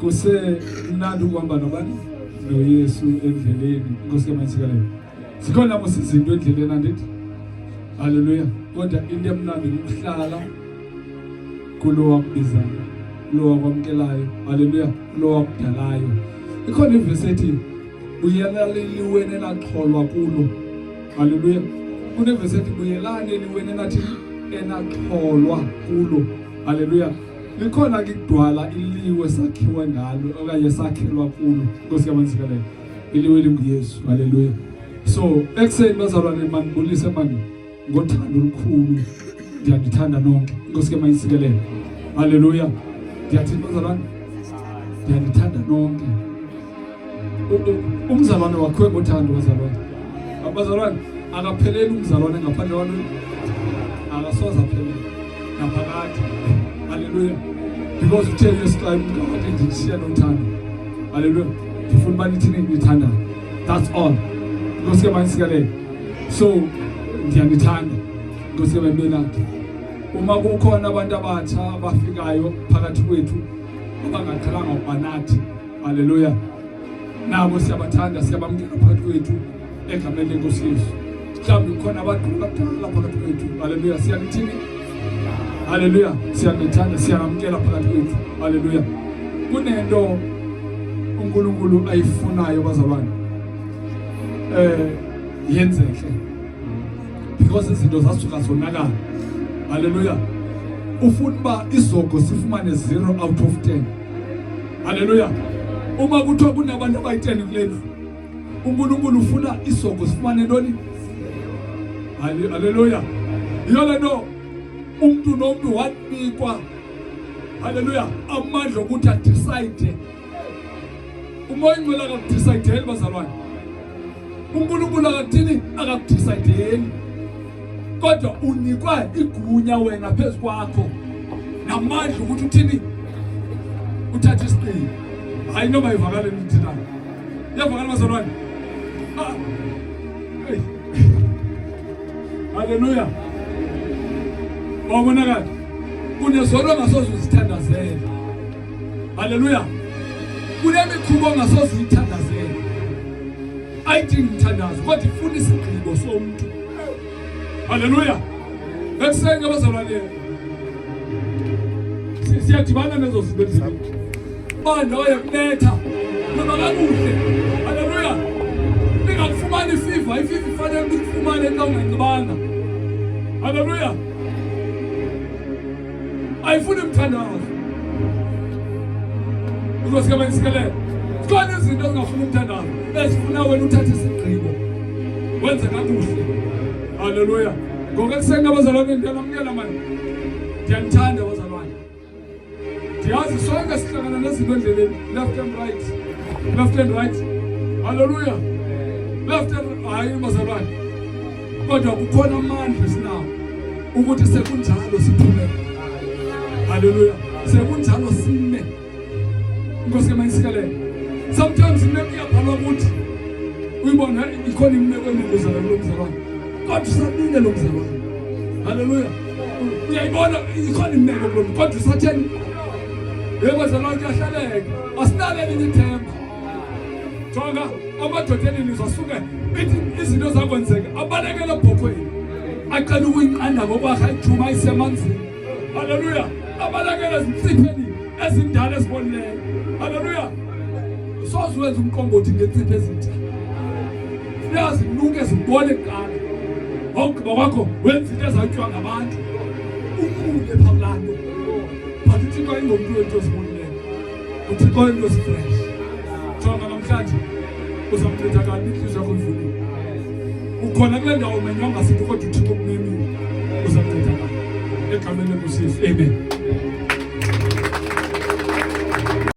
Kusemnandi ukuhamba nabani noYesu endleleni. Inkosi kaManyisikele. Sikhona mos izinto endleleni andithi. Haleluya. Kodwa into emnandi ukuhlala kulo wakubizana, lo wakwamkelayo. Haleluya. Lo wakudalayo. Ikhona ivesi ethi buyelani eliweni enaqholwa kulo. Haleluya. Kunevesi ethi buyelani eliweni enathi enaqholwa kulo. Haleluya. Likhona kudwala iliwe sakhiwe ngalo okanye sakhelwa kulo. Inkosi kaManyisikele. Iliwe linguYesu. Haleluya. So ekseni bazalwane manibulise mani ngothando olukhulu. Ngiyandithanda nonke. Inkosi kaManyisikele. Haleluya. Ndiyathi bazalwane ngiyandithanda nonke. Umzalwane wakho ngothando bazalwane. Abazalwane akapheleli umzalwane ngaphandle kwalo. Akasoza phela naphakade. Hallelujah. Because you tell your scribe God and share no time. Hallelujah. Ndifuna banithini ngithanda. That's all. Inkosi kaManyisikele. So ndiyandithanda. Inkosi kaManyisikele. Uma kukhona abantu abatsha abafikayo phakathi kwethu abangaqalanga ubanathi. Hallelujah. Nabo siyabathanda siyabamkela phakathi kwethu egameni lenkosi Yesu. Mhlawumbe kukhona abantu abadala phakathi kwethu. Hallelujah. Siyanithini. Hallelujah. Siyanithanda siyamkela phakathi kwethu. Hallelujah. Kunento uNkulunkulu ayifunayo bazalwane. Yenzeke. Because izinto zasuka zonakala. Hallelujah. Ufuna ba izogo sifumane 0 out of 10. Hallelujah. Uma kuthiwa kunabantu abayi10 kulendlu, uNkulunkulu ufuna izogo sifumane ntoni? Hallelujah. Yona no umuntu nomuntu wanikwa. Hallelujah. Amandla ukuthi adecide. Umoya ngcwele akadecide bazalwane. uNkulunkulu akathini akadecide. Kodwa unikwa igunya wena phezu kwakho namandla ukuthi uthini uthathe isiqini. Hayi noma ivakale nithina. Yavakala bazalwane. Hallelujah. Wabonakala kunezono ongasoze uzithandazele. Haleluya. Kunemikhubo ongasoze uyithandazele. Ayidingi umthandazo kodwa ifuna isigqibo somuntu. Haleluya. Ekusenge bazalwane siyadibana nezo zinto ezibili. Banda oyakunetha noma kakuhle. Haleluya. Ningakufumani ifiva ifanele ukufumane xa ungangcibanga. Haleluya. Ayifuni umthandazo. Inkosi kaManyisikele. Kukhona izinto ezingafuni umthandazo ezifuna wena uthathe isigqibo wenze kakuhle. Haleluya. Ngoba kusenga bazalwane ndiyanamkela manje. Ndiyanithanda bazalwane. Ndiyazi sonke sihlangana nezinto endleleni, left and right. Left and right. Haleluya. Left and hayi bazalwane. Kodwa kukhona amandla sinawo ukuthi sekunjalo siphumele. Hallelujah. Sekunjalo sime. Inkosi kaManyisikele. Sometimes iyabhalwa ukuthi uyibona ikhona imeko emizalwane lomzalwane. Kodwa sabile lo mzalwane. Hallelujah. Uyayibona ikhona imeko lo kodwa usatheni. Yebo zalwane kuyahlaleka. Asinaleli ithemba. Jonga amadoda elizwe asuke ithi izinto zakwenzeka abalekela ebhokhweni. Aqala ukuyinqanda ngoba ayijuma isemanzini. Hallelujah. Abalekela izinsiphe ezindala ezibonileyo. Hallelujah. Sozuwenza umqombothi ngensiphe ezintsha. Siyazi nuke ezibone kuqala. Awugqiba kwakho wenza into ezatyiwa ngabantu. Umule phamlando. But uThixo ayingomuntu wento ezibonileyo. uThixo into ezifresh. Jonga namhlanje uzamthetha kanti inhliziyo yakho ivulile. Ukhona kule ndawo menywa ngasithi kodwa uThixo kumemile. Uzamthetha kanti egameni lenkosi Yesu. Amen.